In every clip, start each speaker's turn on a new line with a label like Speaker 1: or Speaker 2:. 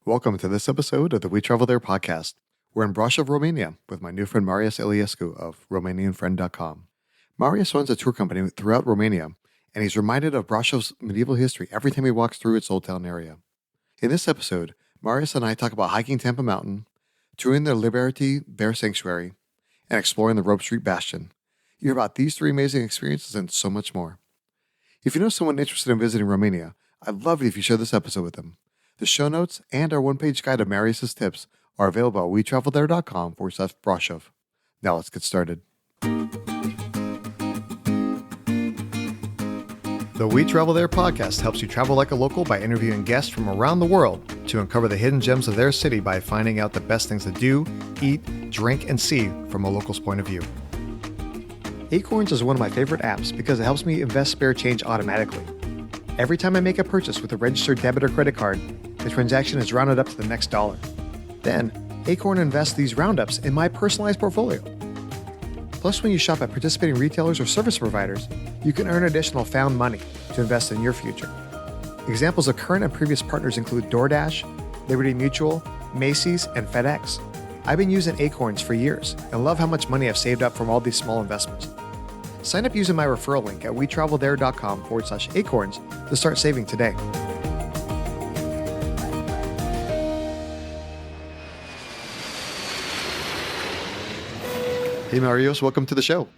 Speaker 1: Welcome to this episode of the We Travel There podcast. We're in Brasov, Romania with my new friend Marius Iliescu of RomanianFriend.com. Marius runs a tour company throughout Romania, and he's reminded of Brasov's medieval history every time he walks through its old town area. In this episode, Marius and I talk about hiking Tampa Mountain, touring the Libearty Bear Sanctuary, and exploring the Rope Street Bastion. You hear about these three amazing experiences and so much more. If you know someone interested in visiting Romania, I'd love it if you share this episode with them. The show notes and our one-page guide of Marius's tips are available at wetravelthere.com/Brasov. Now let's get started. The We Travel There podcast helps you travel like a local by interviewing guests from around the world to uncover the hidden gems of their city by finding out the best things to do, eat, drink, and see from a local's point of view. Acorns is one of my favorite apps because it helps me invest spare change automatically. Every time I make a purchase with a registered debit or credit card, the transaction is rounded up to the next dollar. Then, Acorn invests these roundups in my personalized portfolio. Plus, when you shop at participating retailers or service providers, you can earn additional found money to invest in your future. Examples of current and previous partners include DoorDash, Liberty Mutual, Macy's, and FedEx. I've been using Acorns for years and love how much money I've saved up from all these small investments. Sign up using my referral link at wetravelthere.com/acorns to start saving today. Hey, Marius, welcome to the show.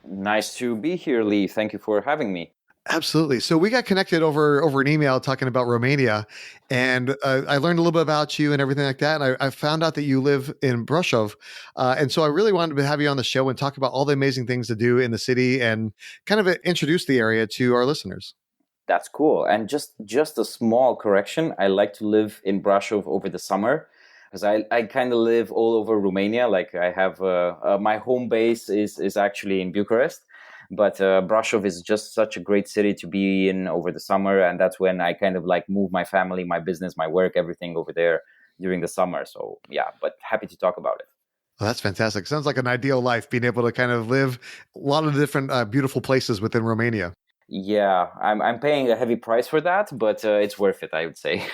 Speaker 2: Nice to be here, Lee. Thank you for having me.
Speaker 1: Absolutely. So we got connected over an email talking about Romania, and I learned a little bit about you and everything like that. And I found out that you live in Brasov. And so I really wanted to have you on the show and talk about all the amazing things to do in the city and kind of introduce the area to our listeners.
Speaker 2: That's cool. And just a small correction. I like to live in Brasov over the summer because I kind of live all over Romania. Like I have my home base is actually in Bucharest. But Brasov is just such a great city to be in over the summer. And that's when I kind of like move my family, my business, my work, everything over there during the summer. So yeah, but happy to talk about it.
Speaker 1: Well, that's fantastic. Sounds like an ideal life, being able to kind of live a lot of different beautiful places within Romania.
Speaker 2: Yeah, I'm paying a heavy price for that, but it's worth it, I would say.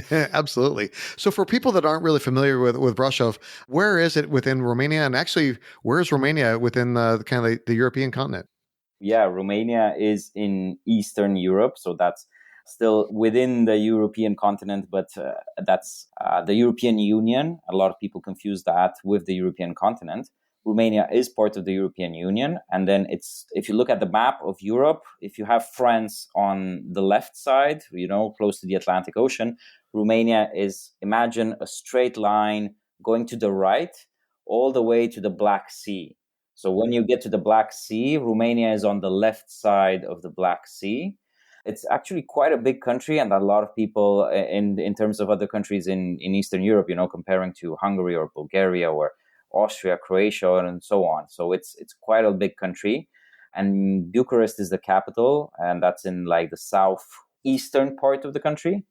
Speaker 1: Absolutely. So for people that aren't really familiar with Brasov, where is it within Romania? And actually, where is Romania within kind of the European continent?
Speaker 2: Yeah, Romania is in Eastern Europe, so that's still within the European continent, but that's the European Union. A lot of people confuse that with the European continent. Romania is part of the European Union. And then if you look at the map of Europe, if you have France on the left side, close to the Atlantic Ocean, Romania is, imagine a straight line going to the right all the way to the Black Sea. So when you get to the Black Sea, Romania is on the left side of the Black Sea. It's actually quite a big country, and a lot of people in terms of other countries in Eastern Europe, comparing to Hungary or Bulgaria or Austria, Croatia, and so on. So it's quite a big country. And Bucharest is the capital, and that's in like the southeastern part of the country.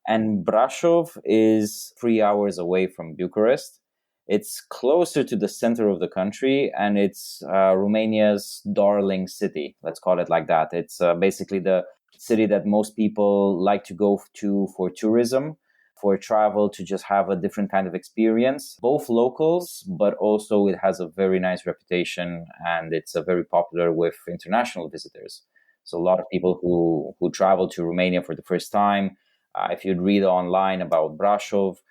Speaker 2: And Brasov is 3 hours away from Bucharest. It's closer to the center of the country, and it's Romania's darling city. Let's call it like that. It's basically the city that most people like to go to for tourism, for travel, to just have a different kind of experience, both locals, but also it has a very nice reputation, and it's very popular with international visitors. So a lot of people who travel to Romania for the first time, if you'd read online about Brasov,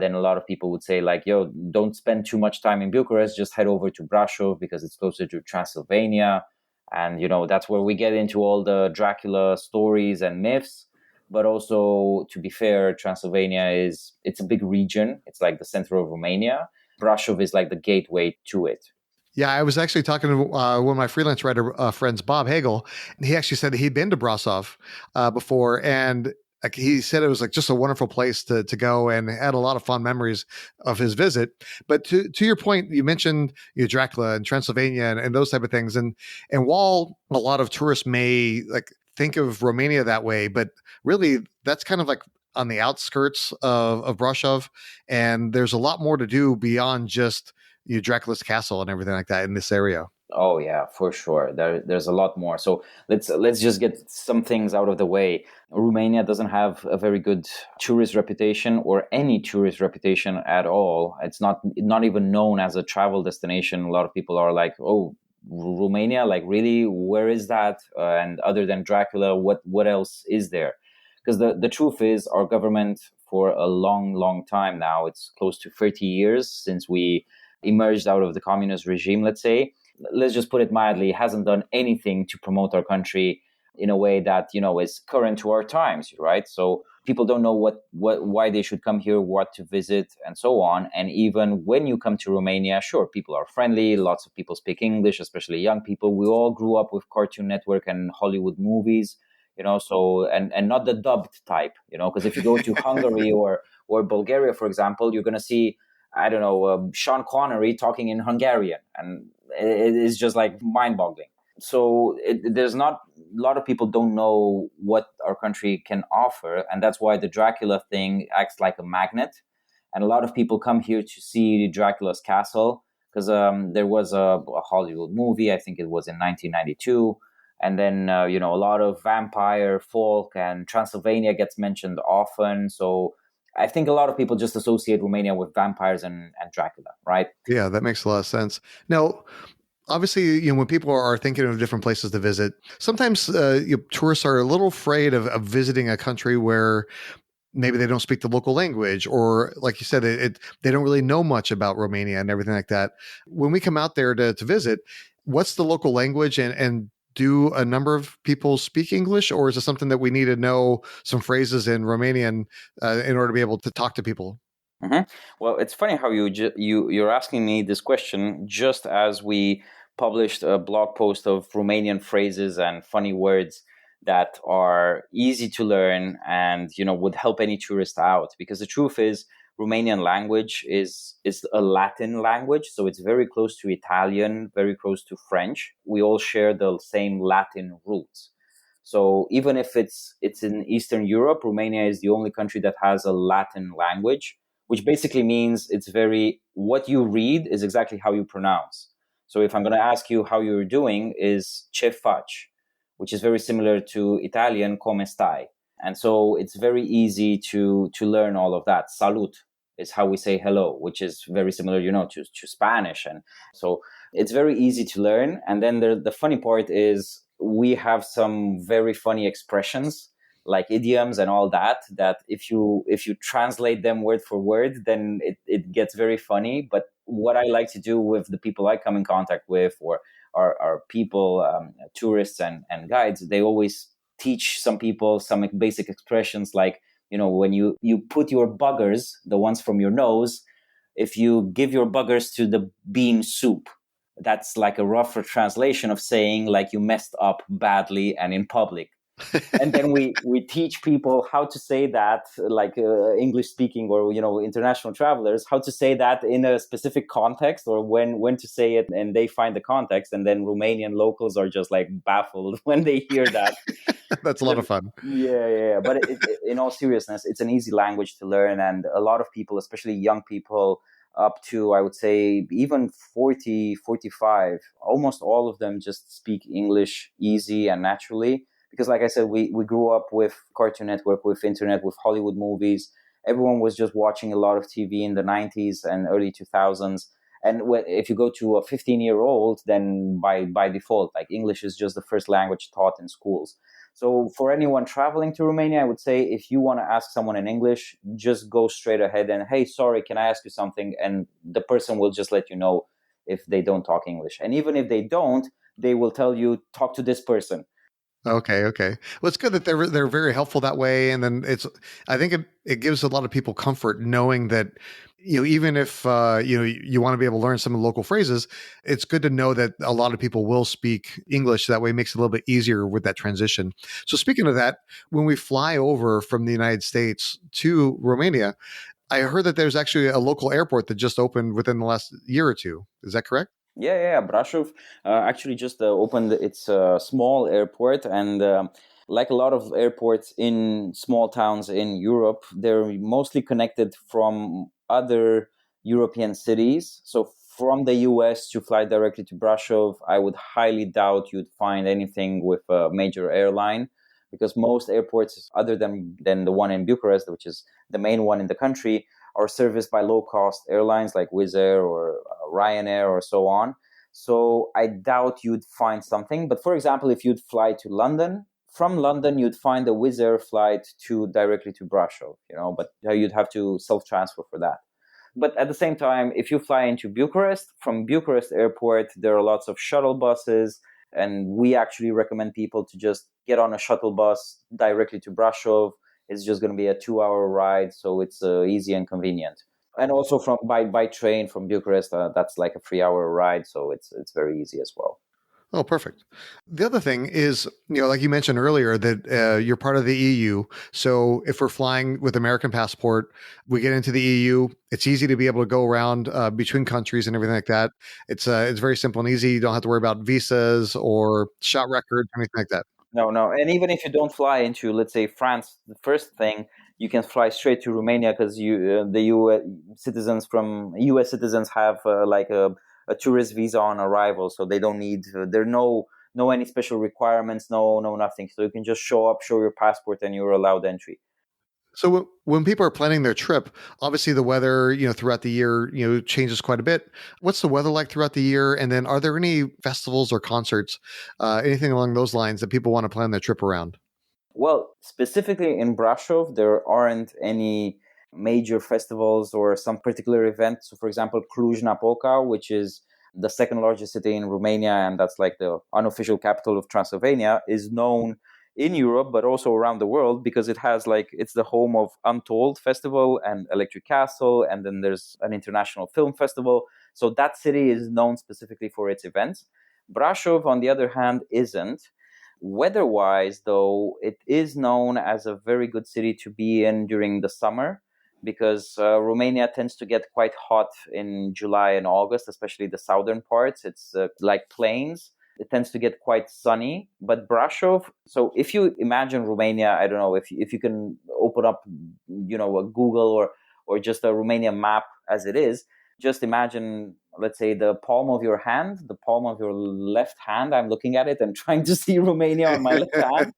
Speaker 2: then a lot of people would say like, yo, don't spend too much time in Bucharest, just head over to Brasov because it's closer to Transylvania. And, that's where we get into all the Dracula stories and myths. But also, to be fair, Transylvania it's a big region. It's like the center of Romania. Brasov is like the gateway to it.
Speaker 1: Yeah, I was actually talking to one of my freelance writer friends, Bob Hagel, and he actually said that he'd been to Brasov before, and like he said it was like just a wonderful place to go, and had a lot of fond memories of his visit. But to your point, you mentioned Dracula and Transylvania and those type of things, and while a lot of tourists may like think of Romania that way, but really that's kind of like on the outskirts of Brasov, and there's a lot more to do beyond just Dracula's castle and everything like that in this area.
Speaker 2: Oh yeah, for sure. There's a lot more. So let's just get some things out of the way. Romania doesn't have a very good tourist reputation or any tourist reputation at all. It's not even known as a travel destination. A lot of people are like, "Oh, Romania, like really? Where is that?" And other than Dracula, what else is there? Because the truth is, our government for a long time now, it's close to 30 years since we emerged out of the communist regime, let's just put it mildly, hasn't done anything to promote our country in a way that, is current to our times, right? So people don't know why they should come here, what to visit, and so on. And even when you come to Romania, sure, people are friendly. Lots of people speak English, especially young people. We all grew up with Cartoon Network and Hollywood movies, so and not the dubbed type, because if you go to Hungary or Bulgaria, for example, you're going to see, I don't know, Sean Connery talking in Hungarian, and it is just like mind-boggling. So there's not a lot of people don't know what our country can offer, and that's why the Dracula thing acts like a magnet. And a lot of people come here to see Dracula's castle because there was a Hollywood movie, I think it was in 1992. And then, a lot of vampire folk and Transylvania gets mentioned often. So I think a lot of people just associate Romania with vampires and Dracula, right?
Speaker 1: Yeah, that makes a lot of sense. Now, obviously, when people are thinking of different places to visit, sometimes tourists are a little afraid of visiting a country where maybe they don't speak the local language, or like you said, they don't really know much about Romania and everything like that. When we come out there to visit, what's the local language, and do a number of people speak English, or is it something that we need to know some phrases in Romanian in order to be able to talk to people?
Speaker 2: Mm-hmm. Well, it's funny how you're asking me this question just as we published a blog post of Romanian phrases and funny words that are easy to learn and would help any tourist out. Because the truth is, Romanian language is a Latin language, so it's very close to Italian, very close to French. We all share the same Latin roots. So even if it's in Eastern Europe, Romania is the only country that has a Latin language, which basically means what you read is exactly how you pronounce. So if I'm going to ask you how you're doing, is ce faci, which is very similar to Italian come stai. And so it's very easy to learn all of that. Salut is how we say hello, which is very similar, to Spanish. And so it's very easy to learn. And then the funny part is we have some very funny expressions like idioms and all that if you translate them word for word, then it gets very funny. But what I like to do with the people I come in contact with, or our people, tourists and guides, they always teach some people some basic expressions like, when you put your buggers, the ones from your nose, if you give your buggers to the bean soup, that's like a rougher translation of saying like you messed up badly and in public. And then we teach people how to say that, like English speaking or international travelers, how to say that in a specific context, or when to say it, and they find the context. And then Romanian locals are just like baffled when they hear that.
Speaker 1: That's a lot of fun.
Speaker 2: Yeah. But in all seriousness, it's an easy language to learn, and a lot of people, especially young people, up to, I would say, even 40, 45, almost all of them just speak English easy and naturally. Because like I said, we grew up with Cartoon Network, with internet, with Hollywood movies. Everyone was just watching a lot of TV in the 90s and early 2000s. And if you go to a 15-year-old, then by default, like English is just the first language taught in schools. So for anyone traveling to Romania, I would say if you want to ask someone in English, just go straight ahead and, hey, sorry, can I ask you something? And the person will just let you know if they don't talk English. And even if they don't, they will tell you, talk to this person.
Speaker 1: Okay. Well, it's good that they're very helpful that way, and then I think it gives a lot of people comfort knowing that even if you want to be able to learn some of the local phrases, it's good to know that a lot of people will speak English. That way, it makes it a little bit easier with that transition. So, speaking of that, when we fly over from the United States to Romania, I heard that there's actually a local airport that just opened within the last year or two. Is that correct?
Speaker 2: Yeah. Brasov actually just opened its small airport, and like a lot of airports in small towns in Europe, they're mostly connected from other European cities. So from the US to fly directly to Brasov, I would highly doubt you'd find anything with a major airline, because most airports, other than the one in Bucharest, which is the main one in the country, are serviced by low-cost airlines like Wizz Air or Ryanair or so on. So I doubt you'd find something. But for example, if you'd fly to London, from London, you'd find a Wizz Air flight directly to Brasov, but you'd have to self-transfer for that. But at the same time, if you fly into Bucharest, from Bucharest airport, there are lots of shuttle buses. And we actually recommend people to just get on a shuttle bus directly to Brasov. It's just going to be a 2-hour ride, so it's easy and convenient. And also by train from Bucharest, that's like a 3-hour ride, so it's very easy as well.
Speaker 1: Oh, perfect. The other thing is, like you mentioned earlier, that you're part of the EU. So if we're flying with American passport, we get into the EU. It's easy to be able to go around between countries and everything like that. It's very simple and easy. You don't have to worry about visas or shot records, anything like that.
Speaker 2: No. And even if you don't fly into, let's say, France, the first thing, you can fly straight to Romania, because the US citizens have like a tourist visa on arrival, so they don't need there are no any special requirements, no nothing. So you can just show up, show your passport, and you're allowed entry.
Speaker 1: So when people are planning their trip, obviously the weather, throughout the year, changes quite a bit. What's the weather like throughout the year? And then are there any festivals or concerts, anything along those lines that people want to plan their trip around?
Speaker 2: Well, specifically in Brasov, there aren't any major festivals or some particular event. So, for example, Cluj-Napoca, which is the second largest city in Romania, and that's like the unofficial capital of Transylvania, is known in Europe, but also around the world, because it's the home of Untold Festival and Electric Castle, and then there's an international film festival. So that city is known specifically for its events. Brasov, on the other hand, isn't. Weather-wise, though, it is known as a very good city to be in during the summer, because Romania tends to get quite hot in July and August, especially the southern parts. It's like plains. It tends to get quite sunny. But Brasov, so if you imagine Romania, I don't know, if you can open up, a Google or just a Romania map as it is, just imagine, let's say, the palm of your hand, the palm of your left hand. I'm looking at it and trying to see Romania on my left hand.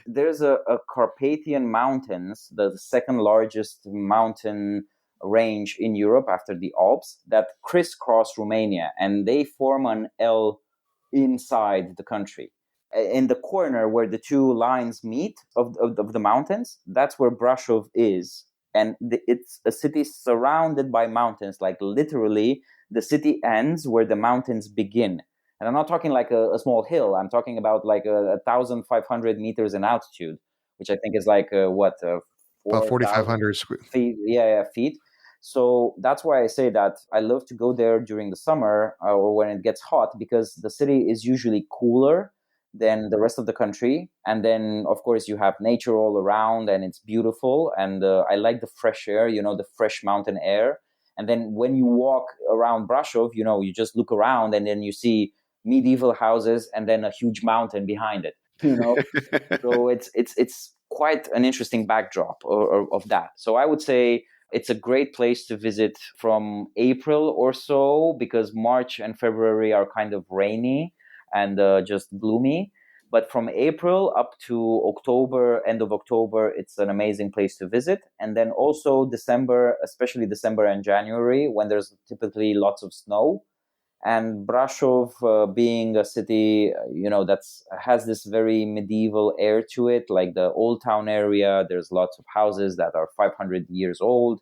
Speaker 2: There's a Carpathian Mountains, the second largest mountain range in Europe after the Alps, that crisscross Romania, and they form an L inside the country. In the corner where the two lines meet of the mountains, that's where Brasov is. And it's a city surrounded by mountains. Like literally, the city ends where the mountains begin. And I'm not talking like a small hill. I'm talking about like 1,500 meters in altitude, which I think is like
Speaker 1: about 4,500
Speaker 2: feet. Yeah, feet. So that's why I say that I love to go there during the summer or when it gets hot, because the city is usually cooler than the rest of the country. And then, of course, you have nature all around and it's beautiful. And I like the fresh air, the fresh mountain air. And then when you walk around Brasov, you just look around and then you see medieval houses and then a huge mountain behind it, So it's quite an interesting backdrop of that. So I would say it's a great place to visit from April or so, because March and February are kind of rainy and just gloomy. But from April up to October, end of October, it's an amazing place to visit. And then also December, especially December and January, when there's typically lots of snow. And Brasov, being a city, that's has this very medieval air to it, like the Old Town area. There's lots of houses that are 500 years old,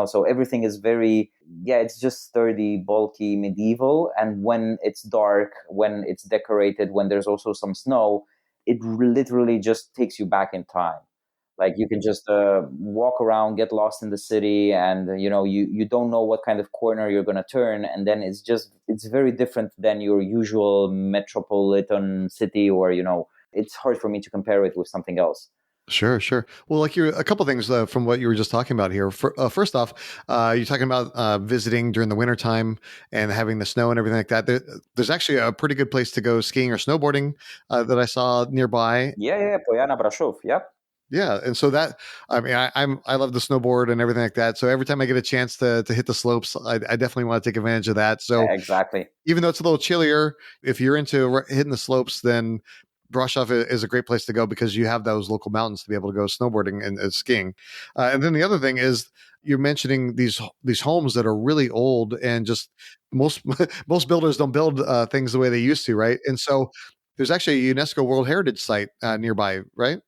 Speaker 2: so everything is very, it's just sturdy, bulky, medieval. And when it's dark, when it's decorated, when there's also some snow, it literally just takes you back in time. Like you can just walk around, get lost in the city, and you don't know what kind of corner you're going to turn, and then it's very different than your usual metropolitan city, or it's hard for me to compare it with something else.
Speaker 1: Sure. Well, like a couple things from what you were just talking about here. First off, you're talking about visiting during the wintertime and having the snow and everything like that. There's actually a pretty good place to go skiing or snowboarding that I saw nearby.
Speaker 2: Yeah, Poiana Brasov. Yeah.
Speaker 1: Yeah, and so that, I mean, I love the snowboard and everything like that. So every time I get a chance to hit the slopes, I definitely want to take advantage of that. So
Speaker 2: Exactly.
Speaker 1: even though it's a little chillier, if you're into hitting the slopes, then Brasov is a great place to go because you have those local mountains to be able to go snowboarding and skiing. And then the other thing is you're mentioning these homes that are really old and just most most builders don't build things the way they used to, right? And so there's actually a UNESCO World Heritage Site nearby, right?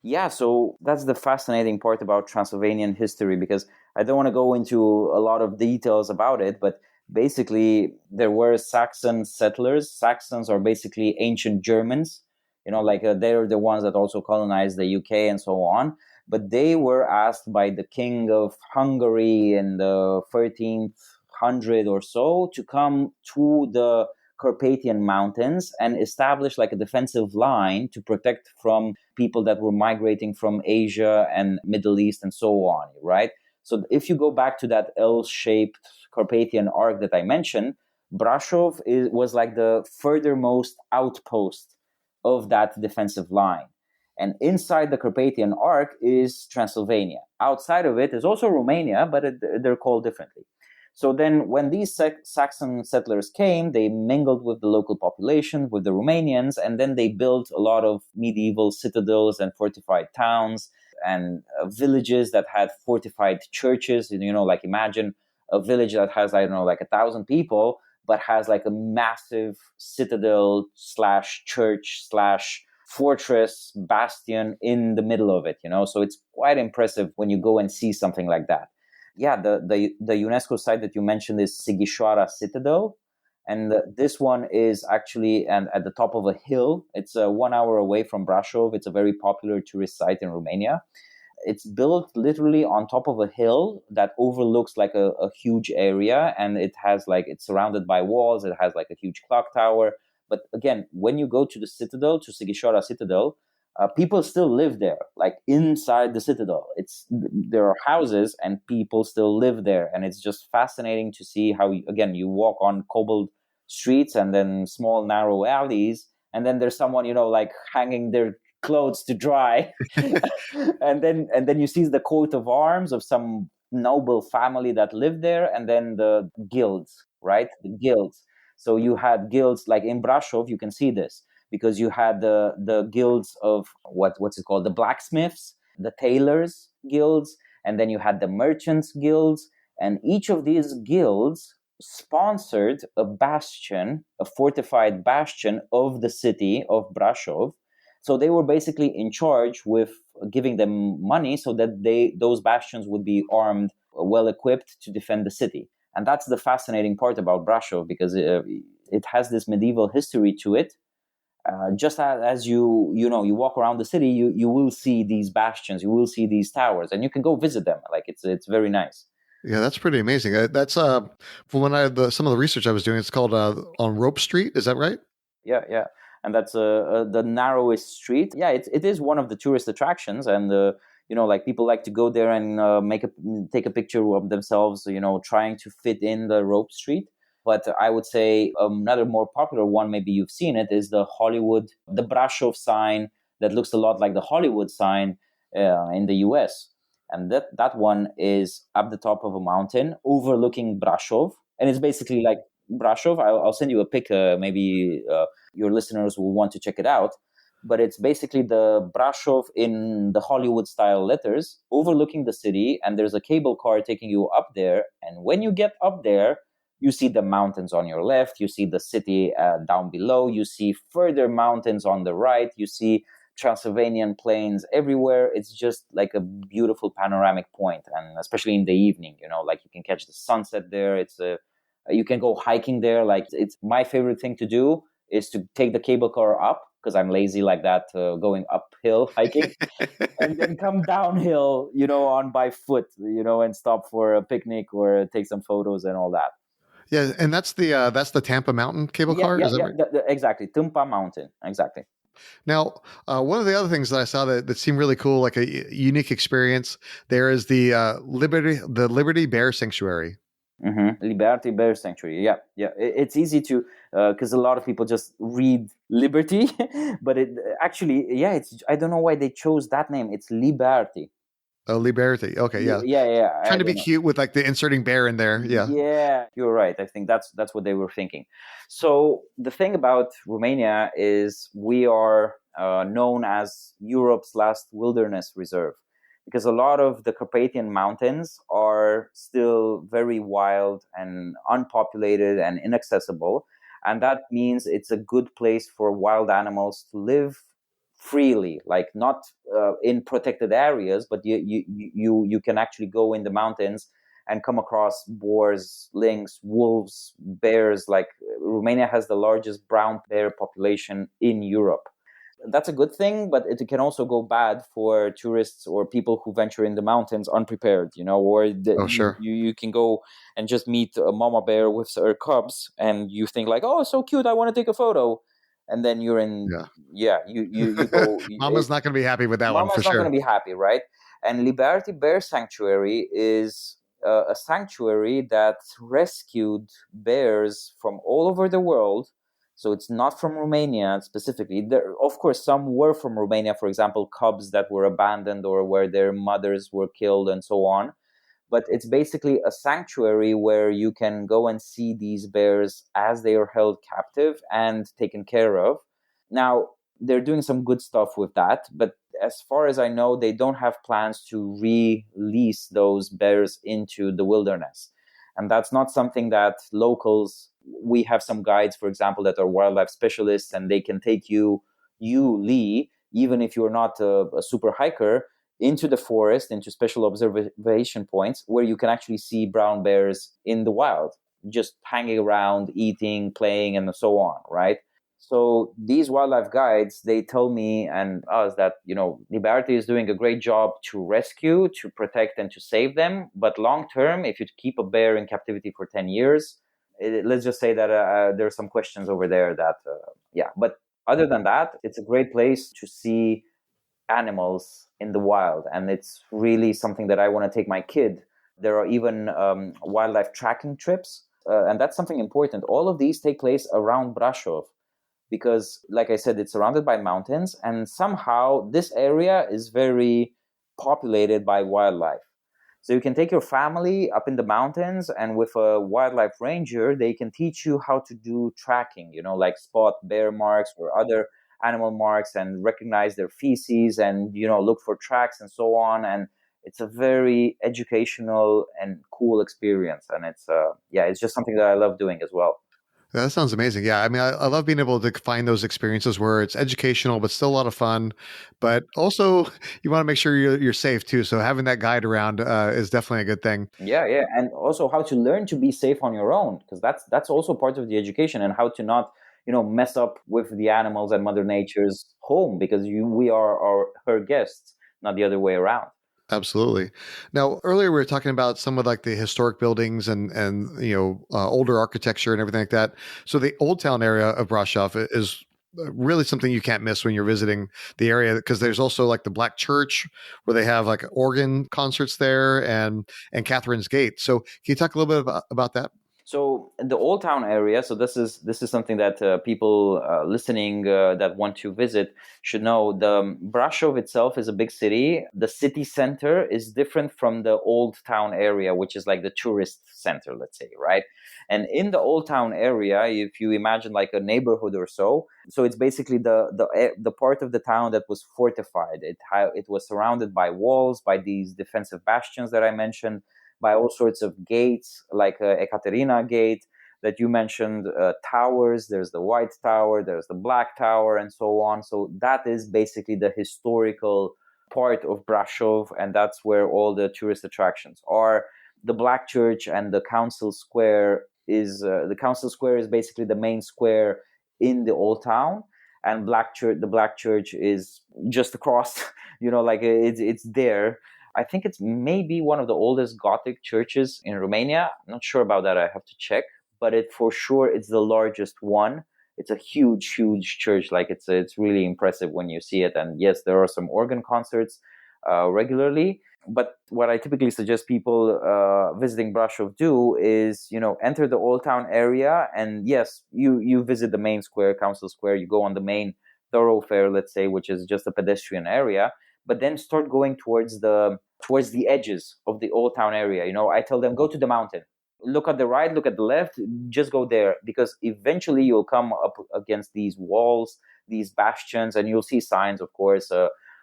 Speaker 2: Yeah, so that's the fascinating part about Transylvanian history, because I don't want to go into a lot of details about it, but basically there were Saxon settlers. Saxons are basically ancient Germans, like they're the ones that also colonized the UK and so on. But they were asked by the king of Hungary in the 1300 or so to come to the Carpathian Mountains and establish like a defensive line to protect from people that were migrating from Asia and Middle East and so on, right? So if you go back to that L-shaped Carpathian arc that I mentioned, Brasov was like the furthermost outpost of that defensive line. And inside the Carpathian arc is Transylvania. Outside of it is also Romania, but they're called differently. So then when these Saxon settlers came, they mingled with the local population, with the Romanians, and then they built a lot of medieval citadels and fortified towns and villages that had fortified churches. Like imagine a village that has, I don't know, like 1,000 people, but has like a massive citadel / church / fortress bastion in the middle of it, So it's quite impressive when you go and see something like that. Yeah, the UNESCO site that you mentioned is Sighișoara Citadel, and this one is actually at the top of a hill. It's 1 hour away from Brasov. It's a very popular tourist site in Romania. It's built literally on top of a hill that overlooks like a huge area, and it's surrounded by walls. It has like a huge clock tower. But again, when you go to the citadel, to Sighișoara Citadel, people still live there, like inside the citadel. There are houses and people still live there, and it's just fascinating to see how you walk on cobbled streets and then small narrow alleys, and then there's someone like hanging their clothes to dry, and then you see the coat of arms of some noble family that lived there, and then the guilds, right? The guilds. So you had guilds like in Brasov. You can see this, because you had the guilds of what's it called, the blacksmiths, the tailors guilds, and then you had the merchants guilds, and each of these guilds sponsored a bastion, a fortified bastion of the city of Brasov. So they were basically in charge with giving them money so that those bastions would be armed, well equipped to defend the city. And that's the fascinating part about Brasov, because it has this medieval history to it. Just as you walk around the city, you will see these bastions, you will see these towers, and you can go visit them. Like it's very nice.
Speaker 1: Yeah, that's pretty amazing. That's from when some of the research I was doing. It's called on Rope Street. Is that right?
Speaker 2: Yeah, and that's the narrowest street. Yeah, it is one of the tourist attractions, and like people like to go there and take a picture of themselves, trying to fit in the Rope Street. But I would say another more popular one, maybe you've seen it, is the Brasov sign that looks a lot like the Hollywood sign in the US. And that one is up the top of a mountain overlooking Brasov. And it's basically like Brasov. I'll send you a pic. Maybe your listeners will want to check it out. But it's basically the Brasov in the Hollywood style letters overlooking the city. And there's a cable car taking you up there. And when you get up there, you see the mountains on your left, you see the city down below, you see further mountains on the right, you see Transylvanian plains everywhere. It's just like a beautiful panoramic point, and especially in the evening, like you can catch the sunset there. You can go hiking there. Like it's my favorite thing to do is to take the cable car up, because I'm lazy like that, going uphill hiking, and then come downhill, on by foot, and stop for a picnic or take some photos and all that.
Speaker 1: Yeah, and that's the Tampa Mountain cable car.
Speaker 2: Yeah,
Speaker 1: is that right?
Speaker 2: Exactly. Tampa Mountain, exactly.
Speaker 1: Now, one of the other things that I saw that seemed really cool, like a unique experience, there is the Libearty Bear Sanctuary.
Speaker 2: Libearty Bear Sanctuary. Yeah, yeah. It's easy to because a lot of people just read Liberty, but it actually, yeah. It's I don't know why they chose that name. It's Libearty.
Speaker 1: Oh, Libearty. Okay, yeah.
Speaker 2: Yeah, yeah. I
Speaker 1: Trying to be
Speaker 2: don't know.
Speaker 1: cute with like the inserting bear in there. Yeah.
Speaker 2: Yeah, you're right. I think that's what they were thinking. So the thing about Romania is we are known as Europe's last wilderness reserve because a lot of the Carpathian Mountains are still very wild and unpopulated and inaccessible. And that means it's a good place for wild animals to live freely, like not in protected areas, but you can actually go in the mountains and come across boars, lynx, wolves, bears. Like Romania has the largest brown bear population in Europe. That's a good thing, but it can also go bad for tourists or people who venture in the mountains unprepared, or
Speaker 1: Oh, sure.
Speaker 2: you can go and just meet a mama bear with her cubs and you think like, oh, so cute, I want to take a photo. And then you're in,
Speaker 1: Yeah.
Speaker 2: yeah, you go,
Speaker 1: Mama's not going to be happy with that one for
Speaker 2: mama's not going
Speaker 1: sure.
Speaker 2: to be happy, right? And Libearty Bear Sanctuary is a sanctuary that rescued bears from all over the world. So it's not from Romania specifically. There, of course, some were from Romania, for example, cubs that were abandoned or where their mothers were killed and so on. But it's basically a sanctuary where you can go and see these bears as they are held captive and taken care of. Now, they're doing some good stuff with that, but as far as I know, they don't have plans to release those bears into the wilderness. And that's not something that locals, we have some guides, for example, that are wildlife specialists, and they can take Lee, even if you're not a super hiker, into the forest, into special observation points where you can actually see brown bears in the wild, just hanging around, eating, playing, and so on, right? So these wildlife guides, they tell me and us that, Libearty is doing a great job to rescue, to protect, and to save them. But long term, if you keep a bear in captivity for 10 years, let's just say that there are some questions over there that, yeah. But other than that, it's a great place to see animals in the wild. And it's really something that I want to take my kid. There are even wildlife tracking trips. And that's something important. All of these take place around Brasov because, like I said, it's surrounded by mountains. And somehow this area is very populated by wildlife. So you can take your family up in the mountains, and with a wildlife ranger, they can teach you how to do tracking, like spot bear marks or other animal marks and recognize their feces and, look for tracks and so on. And it's a very educational and cool experience. And it's just something that I love doing as well.
Speaker 1: That sounds amazing. Yeah. I mean, I love being able to find those experiences where it's educational, but still a lot of fun. But also, you want to make sure you're safe too. So having that guide around is definitely a good thing.
Speaker 2: Yeah, yeah. And also how to learn to be safe on your own, because that's also part of the education, and how to not, mess up with the animals and Mother Nature's home, because we are her guests, not the other way around.
Speaker 1: Absolutely. Now, earlier we were talking about some of like the historic buildings and older architecture and everything like that. So the Old Town area of Brasov is really something you can't miss when you're visiting the area, because there's also like the Black Church where they have like organ concerts there, and Catherine's Gate. So can you talk a little bit about that?
Speaker 2: So the Old Town area. So this is something that people listening that want to visit should know. The Brasov itself is a big city. The city center is different from the Old Town area, which is like the tourist center, let's say, right? And in the Old Town area, if you imagine like a neighborhood or so, it's basically the part of the town that was fortified. It was surrounded by walls, by these defensive bastions that I mentioned, by all sorts of gates, like Ekaterina Gate that you mentioned, towers. There's the White Tower, there's the Black Tower, and so on. So that is basically the historical part of Brasov, and that's where all the tourist attractions are. The Black Church and the Council Square the Council Square is basically the main square in the Old Town, and the Black Church is just across. Like it's there. I think it's maybe one of the oldest Gothic churches in Romania. I'm not sure about that. I have to check, but it's the largest one. It's a huge, huge church. Like it's really impressive when you see it. And yes, there are some organ concerts regularly. But what I typically suggest people visiting Brasov do is, enter the Old Town area. And yes, you visit the main square, Council Square. You go on the main thoroughfare, let's say, which is just a pedestrian area. But then start going towards the edges of the Old Town area. I tell them, go to the mountain. Look at the right, look at the left, just go there, because eventually you'll come up against these walls, these bastions, and you'll see signs, of course,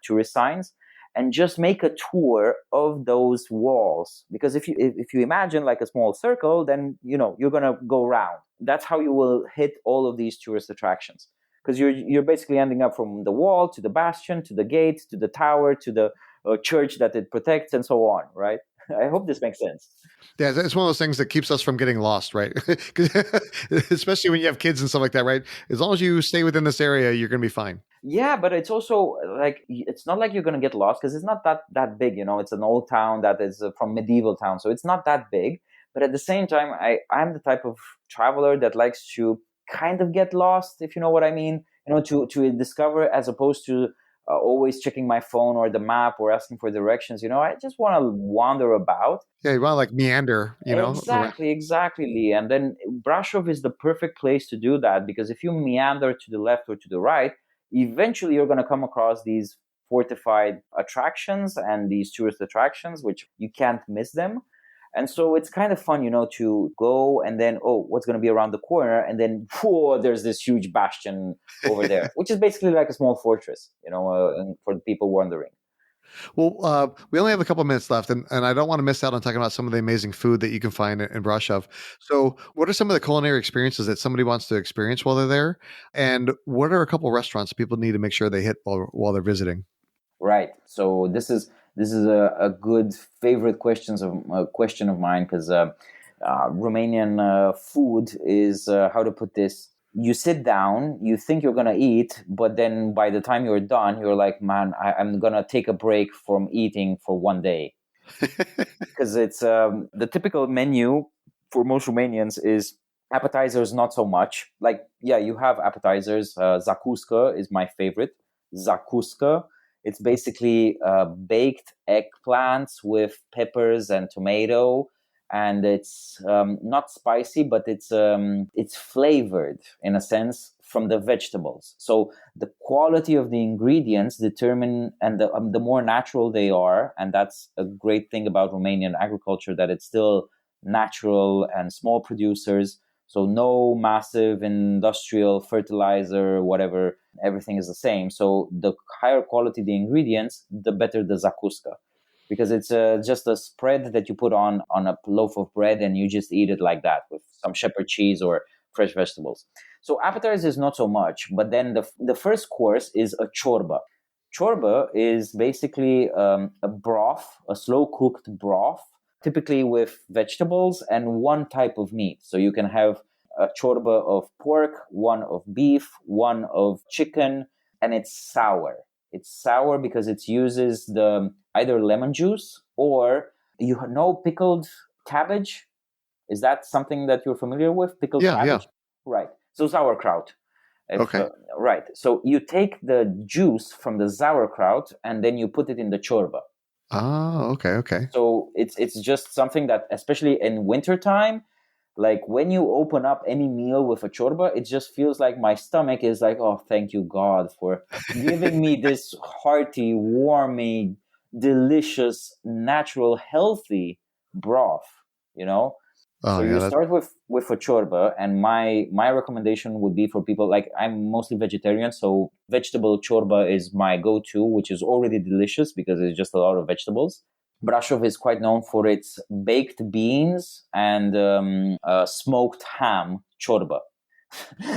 Speaker 2: tourist signs, and just make a tour of those walls. Because if you imagine like a small circle, then you're gonna go round. That's how you will hit all of these tourist attractions, because you're basically ending up from the wall to the bastion to the gate to the tower to the church that it protects and so on, right? I hope this makes sense.
Speaker 1: Yeah, it's one of those things that keeps us from getting lost, right? Especially when you have kids and stuff like that, right? As long as you stay within this area, you're going to be fine.
Speaker 2: Yeah, but it's also like, it's not like you're going to get lost, because it's not that big. It's an old town that is from medieval town, so it's not that big. But at the same time, I'm the type of traveler that likes to kind of get lost, if you know what I mean. To discover, as opposed to always checking my phone or the map or asking for directions. I just want to wander about.
Speaker 1: Yeah, you want to like meander,
Speaker 2: Exactly, Lee. And then Brasov is the perfect place to do that, because if you meander to the left or to the right, eventually you're going to come across these fortified attractions and these tourist attractions, which you can't miss them. And so it's kind of fun, to go and then, what's going to be around the corner? And then, there's this huge bastion over there, which is basically like a small fortress, and for the people wondering.
Speaker 1: Well, we only have a couple of minutes left, and I don't want to miss out on talking about some of the amazing food that you can find in Brasov. So what are some of the culinary experiences that somebody wants to experience while they're there? And what are a couple of restaurants people need to make sure they hit while they're visiting?
Speaker 2: Right. So this is a good favorite question of mine, because Romanian food is, how to put this. You sit down, you think you're gonna eat, but then by the time you're done, you're like, man, I'm gonna take a break from eating for one day, because it's the typical menu for most Romanians is appetizers, not so much. Like, yeah, you have appetizers. Zakuska is my favorite. Zakuska. It's basically baked eggplants with peppers and tomato, and it's not spicy, but it's flavored in a sense from the vegetables. So the quality of the ingredients determine, and the more natural they are, and that's a great thing about Romanian agriculture, that it's still natural and small producers. So no massive industrial fertilizer, whatever, everything is the same. So the higher quality the ingredients, the better the zakuska, because it's just a spread that you put on a loaf of bread, and you just eat it like that with some shepherd cheese or fresh vegetables. So appetizer is not so much, but then the first course is a chorba. Chorba is basically a broth, a slow cooked broth, typically with vegetables and one type of meat. So you can have a chorba of pork, one of beef, one of chicken, and it's sour. It's sour because it uses the either lemon juice, or pickled cabbage. Is that something that you're familiar with? Pickled cabbage? Yeah. Right. So sauerkraut.
Speaker 1: Okay.
Speaker 2: Right. So you take the juice from the sauerkraut and then you put it in the chorba.
Speaker 1: Oh, okay.
Speaker 2: So it's just something that, especially in wintertime, like when you open up any meal with a chorba, it just feels like my stomach is like, oh, thank you, God, for giving me this hearty, warmy, delicious, natural, healthy broth,
Speaker 1: Oh,
Speaker 2: so you start with a chorba, and my recommendation would be for people, like, I'm mostly vegetarian, so vegetable chorba is my go-to, which is already delicious because it's just a lot of vegetables. Brasov is quite known for its baked beans and smoked ham chorba.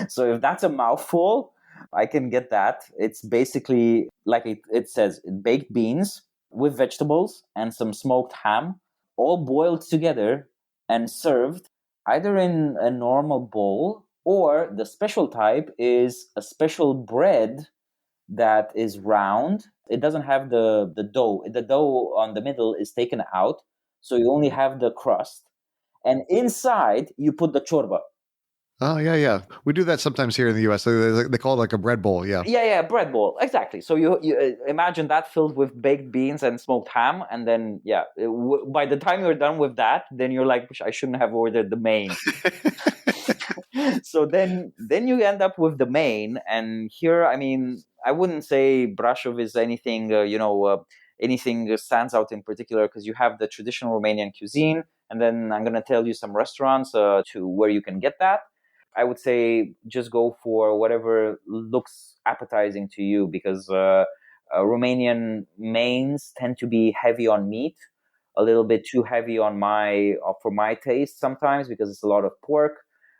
Speaker 2: So if that's a mouthful, I can get that. It's basically, like it says, baked beans with vegetables and some smoked ham, all boiled together and served either in a normal bowl, or the special type is a special bread that is round. It doesn't have the dough. The dough on the middle is taken out, so you only have the crust. And inside, you put the chorba.
Speaker 1: Oh, yeah, yeah. We do that sometimes here in the U.S. They call it like a bread bowl. Yeah.
Speaker 2: Yeah, bread bowl, exactly. So you imagine that filled with baked beans and smoked ham, and then by the time you're done with that, then you're like, I shouldn't have ordered the main. So then you end up with the main, and here, I mean, I wouldn't say Brasov is anything anything stands out in particular, because you have the traditional Romanian cuisine, and then I'm going to tell you some restaurants to where you can get that. I would say just go for whatever looks appetizing to you, because Romanian mains tend to be heavy on meat, a little bit too heavy on for my taste sometimes, because it's a lot of pork.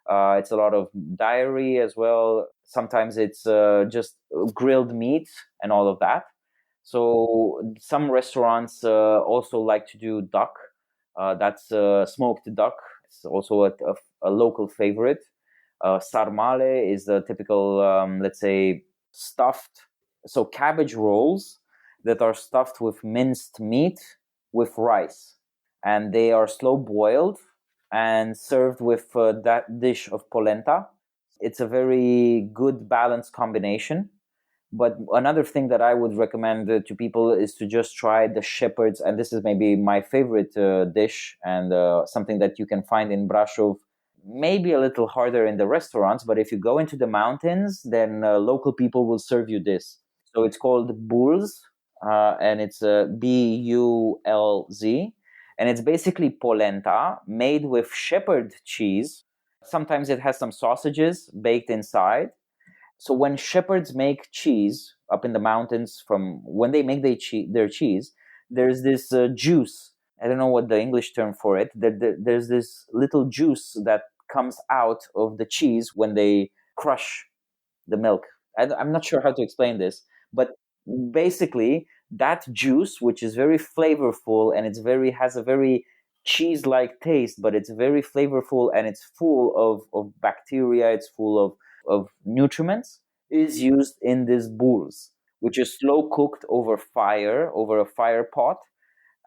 Speaker 2: It's a lot of dairy as well. Sometimes it's just grilled meat and all of that. So some restaurants also like to do duck. That's smoked duck. It's also a local favorite. Sarmale is the typical, let's say, stuffed. So cabbage rolls that are stuffed with minced meat with rice. And they are slow boiled and served with that dish of polenta. It's a very good balanced combination. But another thing that I would recommend to people is to just try the shepherd's, and this is maybe my favorite dish, and something that you can find in Brasov, maybe a little harder in the restaurants, but if you go into the mountains, then local people will serve you this. So it's called bulz, and it's Bulz, and it's basically polenta made with shepherd cheese. Sometimes it has some sausages baked inside. So when shepherds make cheese up in the mountains, from when they make their cheese, there's this juice. I don't know what the English term for it. There's this little juice that comes out of the cheese when they crush the milk. I'm not sure how to explain this, but basically that juice, which is very flavorful and has a very cheese-like taste, but it's very flavorful and it's full of bacteria, it's full of nutriments, is used in this bulz, which is slow cooked over a fire pot.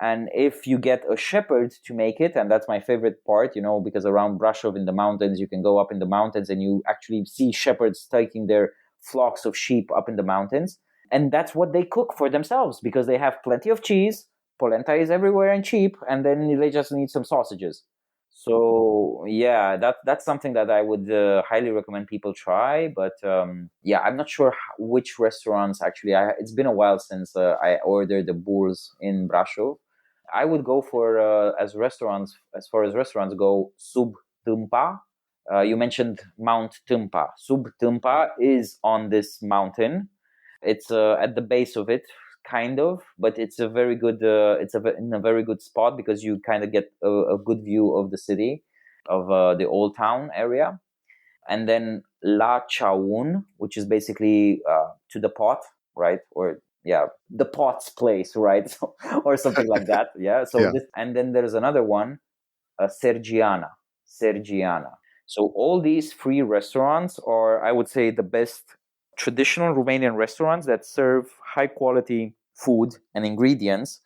Speaker 2: And if you get a shepherd to make it, and that's my favorite part, because around Brasov in the mountains, you can go up in the mountains and you actually see shepherds taking their flocks of sheep up in the mountains. And that's what they cook for themselves, because they have plenty of cheese, polenta is everywhere and cheap, and then they just need some sausages. So yeah, that's something that I would highly recommend people try. But I'm not sure which restaurants actually. It's been a while since I ordered the bulz in Brasov. I would go for as far as restaurants go, Sub Tâmpa. You mentioned Mount Tâmpa. Sub Tâmpa is on this mountain. It's at the base of it, kind of, but it's a very good. In a very good spot, because you kind of get a good view of the city, of the old town area, and then La Chaun, which is basically to the pot, right? Or the pot's place, right? Or something like that. Yeah. So
Speaker 1: Yeah.
Speaker 2: and then there's another one, Sergiana. So all these free restaurants are, I would say, the best traditional Romanian restaurants that serve high quality food and ingredients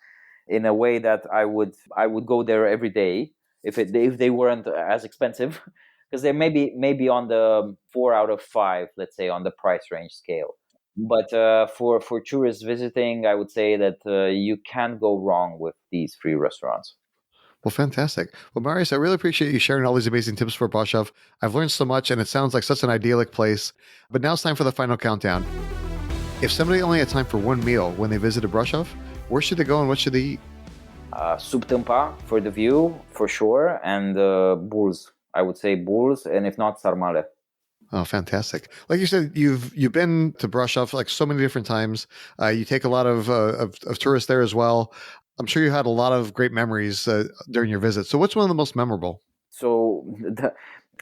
Speaker 2: in a way that I would go there every day if they weren't as expensive, because they may be on the 4 out of 5, let's say, on the price range scale. But for tourists visiting, I would say that you can't go wrong with these free restaurants.
Speaker 1: Well, fantastic. Well, Marius, I really appreciate you sharing all these amazing tips for Brasov. I've learned so much, and it sounds like such an idyllic place. But now it's time for the final countdown. If somebody only had time for one meal when they visited Brasov, where should they go and what should they eat?
Speaker 2: Sub Tâmpa for the view, for sure, and bulz. I would say bulz, and if not, sarmale.
Speaker 1: Oh, fantastic! Like you said, you've been to Brasov like so many different times. You take a lot of tourists there as well. I'm sure you had a lot of great memories during your visit. So what's one of the most memorable?
Speaker 2: So the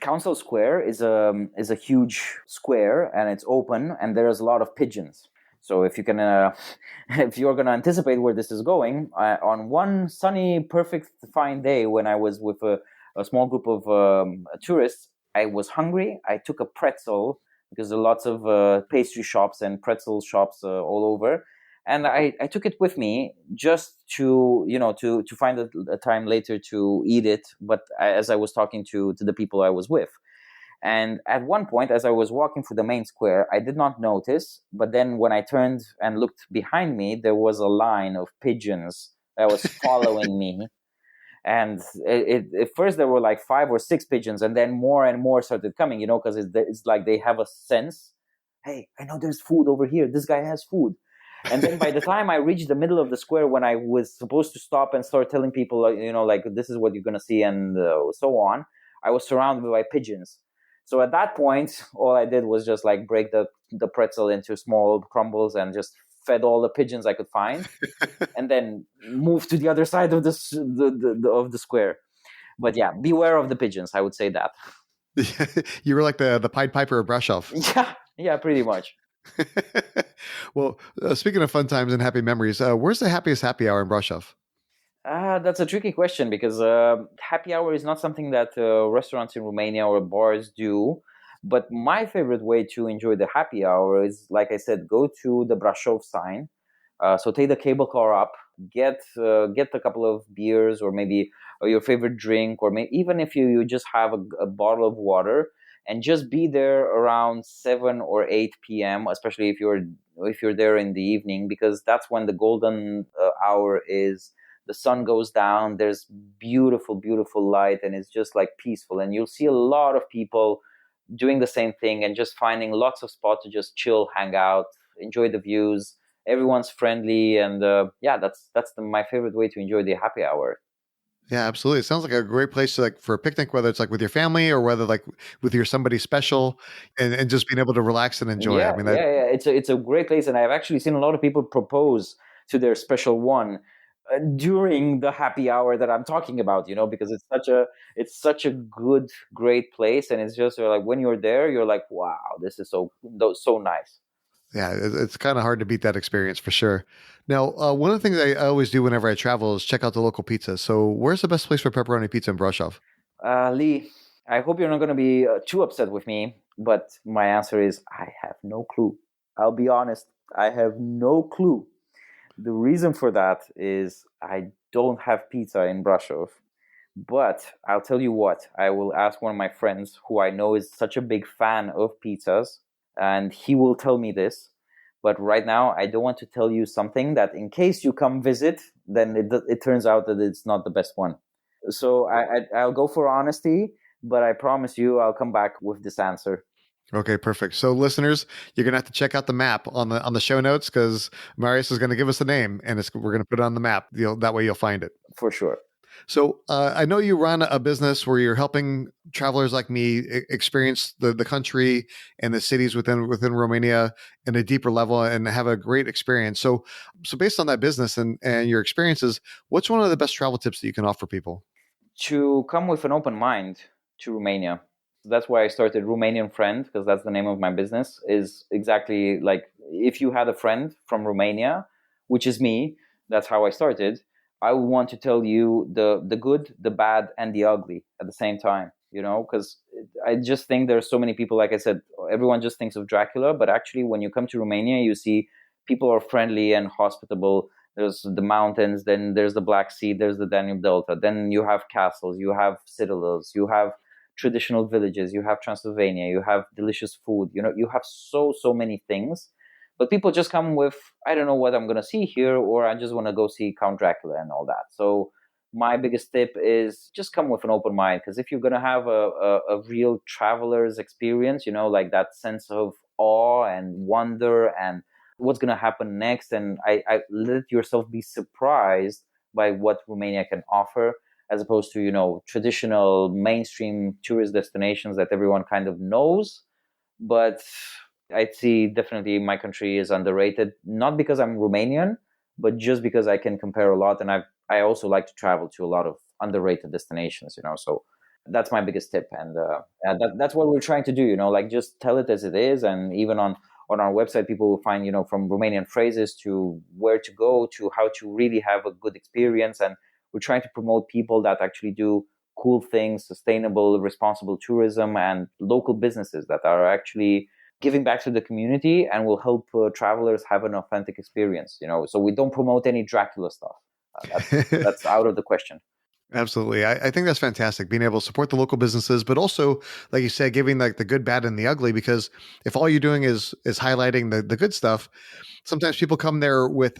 Speaker 2: Council Square is a huge square, and it's open, and there's a lot of pigeons. So if you can, if you're going to anticipate where this is going, on one sunny, perfect, fine day when I was with a small group of tourists, I was hungry. I took a pretzel, because there are lots of pastry shops and pretzel shops all over. And I took it with me just to find a time later to eat it. But as I was talking to the people I was with, And at one point, as I was walking through the main square, I did not notice. But then when I turned and looked behind me, there was a line of pigeons that was following me. And at first there were like 5 or 6 pigeons, and then more and more started coming, because it's like they have a sense. Hey, I know there's food over here. This guy has food. And then by the time I reached the middle of the square, when I was supposed to stop and start telling people, like this is what you're going to see and so on, I was surrounded by pigeons. So at that point, all I did was just like break the pretzel into small crumbles and just fed all the pigeons I could find, and then move to the other side of of the square. But yeah, beware of the pigeons. I would say that.
Speaker 1: You were like the Pied Piper of Brasov.
Speaker 2: Yeah, pretty much.
Speaker 1: Well, speaking of fun times and happy memories, where's the happiest happy hour in Brasov?
Speaker 2: That's a tricky question because happy hour is not something that restaurants in Romania or bars do. But my favorite way to enjoy the happy hour is, like I said, go to the Brasov sign. So take the cable car up, get a couple of beers or maybe your favorite drink, or even if you just have a bottle of water, and just be there around 7 or 8 p.m., especially if you're there in the evening, because that's when the golden hour is. The sun goes down, there's beautiful, beautiful light, and it's just like peaceful. And you'll see a lot of people doing the same thing and just finding lots of spots to just chill, hang out, enjoy the views. Everyone's friendly, and that's my favorite way to enjoy the happy hour.
Speaker 1: Yeah, absolutely. It sounds like a great place to, like, for a picnic, whether it's like with your family or whether like with your somebody special, and just being able to relax and enjoy.
Speaker 2: Yeah,
Speaker 1: I mean,
Speaker 2: yeah. It's a great place, and I've actually seen a lot of people propose to their special one during the happy hour that I'm talking about. Because it's such a good, great place, and it's just like when you're there, you're like, wow, this is so nice.
Speaker 1: yeah, it's kind of hard to beat that experience for sure. Now, one of the things I always do whenever I travel is check out the local pizza. So, where's the best place for pepperoni pizza in Brasov?
Speaker 2: Lee, I hope you're not going to be too upset with me, but my answer is I have no clue. I'll be honest, I have no clue. The reason for that is I don't have pizza in Brasov. But I'll tell you what, I will ask one of my friends who I know is such a big fan of pizzas, and he will tell me this. But right now, I don't want to tell you something that in case you come visit, then it turns out that it's not the best one. So I'll go for honesty, but I promise you I'll come back with this answer.
Speaker 1: Okay, perfect. So, listeners, you're gonna have to check out the map on the show notes, because Marius is going to give us a name, and we're going to put it on the map. That way you'll find it
Speaker 2: For sure.
Speaker 1: So, I know you run a business where you're helping travelers like me experience the country and the cities within Romania in a deeper level and have a great experience. So based on that business and your experiences, what's one of the best travel tips that you can offer people?
Speaker 2: To come with an open mind to Romania. That's why I started Romanian Friend, because that's the name of my business. Is exactly like if you had a friend from Romania, which is me, that's how I started. I would want to tell you the good, the bad, and the ugly at the same time, because I just think there's so many people, like I said, everyone just thinks of Dracula, but actually when you come to Romania, you see people are friendly and hospitable. There's the mountains, then there's the Black Sea, there's the Danube Delta, then you have castles, you have citadels, you have traditional villages, you have Transylvania, you have delicious food, you have so many things. But people just come with, I don't know what I'm going to see here, or I just want to go see Count Dracula and all that. So my biggest tip is just come with an open mind, because if you're going to have a real traveler's experience, like that sense of awe and wonder and what's going to happen next, and I let yourself be surprised by what Romania can offer, as opposed to traditional mainstream tourist destinations that everyone kind of knows. But I'd see definitely my country is underrated, not because I'm Romanian, but just because I can compare a lot, and I also like to travel to a lot of underrated destinations. So that's my biggest tip, and that's what we're trying to do. Like just tell it as it is, and even on our website, people will find from Romanian phrases to where to go to how to really have a good experience, and we're trying to promote people that actually do cool things, sustainable, responsible tourism, and local businesses that are actually giving back to the community and will help travelers have an authentic experience. So we don't promote any Dracula stuff. That's out of the question.
Speaker 1: Absolutely. I think that's fantastic, being able to support the local businesses, but also, like you said, giving like the good, bad, and the ugly, because if all you're doing is highlighting the good stuff, sometimes people come there with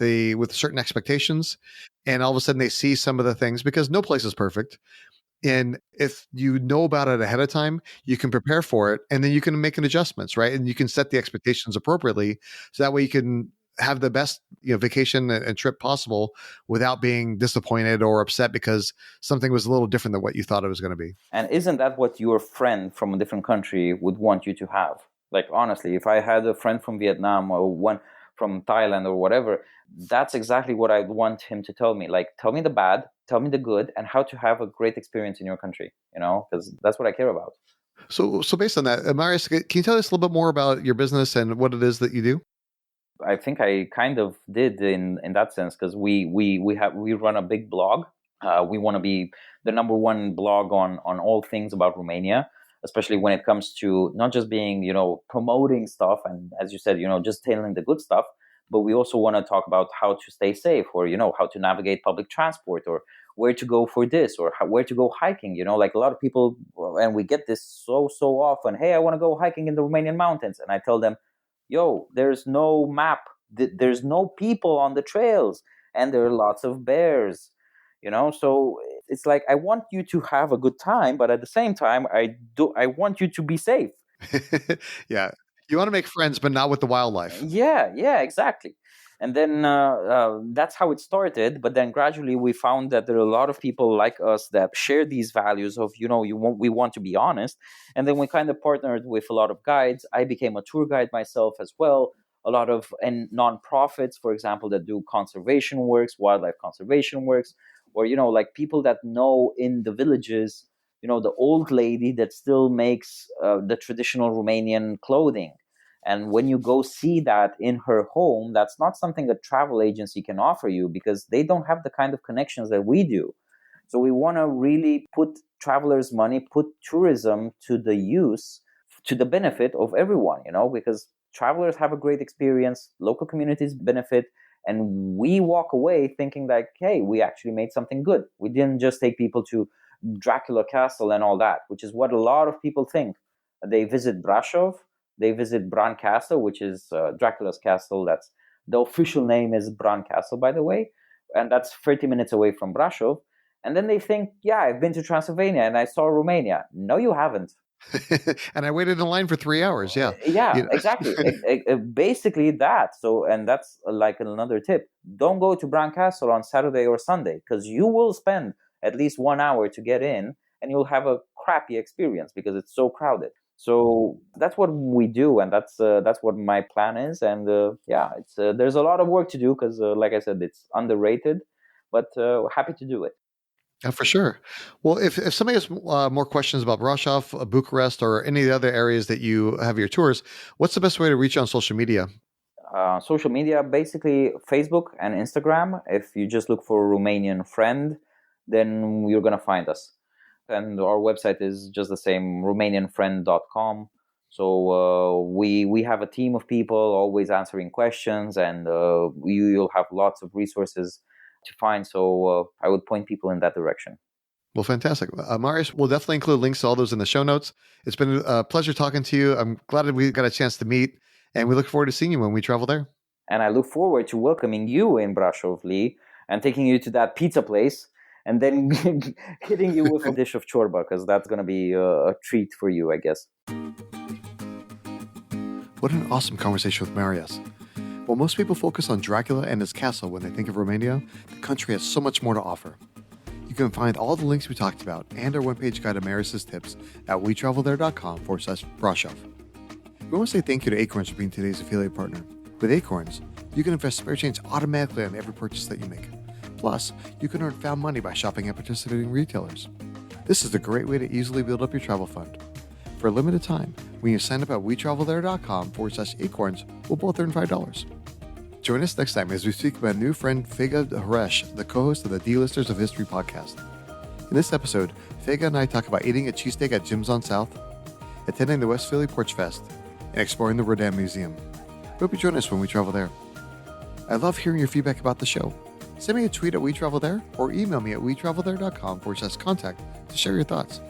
Speaker 1: certain expectations, and all of a sudden they see some of the things, because no place is perfect. And if you know about it ahead of time, you can prepare for it, and then you can make an adjustments, right? And you can set the expectations appropriately, so that way you can have the best vacation and trip possible without being disappointed or upset because something was a little different than what you thought it was going to be.
Speaker 2: And isn't that what your friend from a different country would want you to have? Like, honestly, if I had a friend from Vietnam or one from Thailand or whatever, that's exactly what I'd want him to tell me. Like, tell me the bad, tell me the good, and how to have a great experience in your country, because that's what I care about.
Speaker 1: So based on that, Marius, can you tell us a little bit more about your business and what it is that you do?
Speaker 2: I think I kind of did in that sense, because we run a big blog. We want to be the number one blog on all things about Romania, especially when it comes to not just being promoting stuff and, as you said, just telling the good stuff, but we also want to talk about how to stay safe, or how to navigate public transport, or where to go for this, or where to go hiking. Like a lot of people, and we get this so often. Hey, I want to go hiking in the Romanian mountains, and I tell them, yo, there's no map, there's no people on the trails, and there are lots of bears, so it's like, I want you to have a good time, but at the same time, I want you to be safe.
Speaker 1: Yeah, you want to make friends, but not with the wildlife.
Speaker 2: Yeah, exactly. And then that's how it started. But then gradually we found that there are a lot of people like us that share these values of, we want to be honest. And then we kind of partnered with a lot of guides. I became a tour guide myself as well. A lot of nonprofits, for example, that do conservation works, wildlife conservation works, or, like people that know in the villages, the old lady that still makes the traditional Romanian clothing. And when you go see that in her home, that's not something a travel agency can offer you, because they don't have the kind of connections that we do. So we want to really put travelers' money, put tourism to the use, to the benefit of everyone, because travelers have a great experience, local communities benefit, and we walk away thinking like, hey, we actually made something good. We didn't just take people to Dracula Castle and all that, which is what a lot of people think. They visit Brasov, they visit Bran Castle, which is Dracula's castle. That's the official name is Bran Castle, by the way, and that's 30 minutes away from Brasov. And then they think, yeah, I've been to Transylvania and I saw Romania. No, you haven't.
Speaker 1: And I waited in line for 3 hours. Yeah.
Speaker 2: Exactly. Basically that. So, and that's like another tip. Don't go to Bran Castle on Saturday or Sunday, because you will spend at least 1 hour to get in, and you'll have a crappy experience because it's so crowded. So that's what we do, and that's what my plan is. And it's there's a lot of work to do, because, like I said, it's underrated, but happy to do it.
Speaker 1: For sure. Well, if somebody has more questions about Brasov, Bucharest, or any of the other areas that you have your tours, what's the best way to reach you on social media?
Speaker 2: Social media, basically Facebook and Instagram. If you just look for Romanian Friend, then you're going to find us. And our website is just the same, romanianfriend.com. So we have a team of people always answering questions, and you'll have lots of resources to find. So I would point people in that direction.
Speaker 1: Well, fantastic. Marius, we'll definitely include links to all those in the show notes. It's been a pleasure talking to you. I'm glad that we got a chance to meet, and we look forward to seeing you when we travel there.
Speaker 2: And I look forward to welcoming you in Brasov, Lee, and taking you to that pizza place, and then hitting you with a dish of chorba, because that's going to be a treat for you, I guess.
Speaker 1: What an awesome conversation with Marius. While most people focus on Dracula and his castle when they think of Romania, the country has so much more to offer. You can find all the links we talked about and our one-page guide to Marius's tips at wetravelthere.com/Brasov. We want to say thank you to Acorns for being today's affiliate partner. With Acorns, you can invest spare change automatically on every purchase that you make. Plus, you can earn found money by shopping at participating retailers. This is a great way to easily build up your travel fund. For a limited time, when you sign up at wetravelthere.com/Acorns, we'll both earn $5. Join us next time as we speak with my new friend Fega Haresh, the co-host of the D-Listers of History podcast. In this episode, Fega and I talk about eating a cheesesteak at Jim's on South, attending the West Philly Porch Fest, and exploring the Rodin Museum. Hope you join us when we travel there. I love hearing your feedback about the show. Send me a tweet at WeTravelThere or email me at wetravelthere.com/contact to share your thoughts.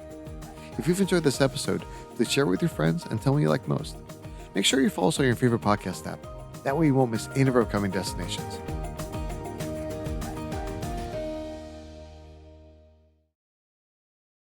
Speaker 1: If you've enjoyed this episode, please share it with your friends and tell me what you like most. Make sure you follow us on your favorite podcast app. That way you won't miss any of our upcoming destinations.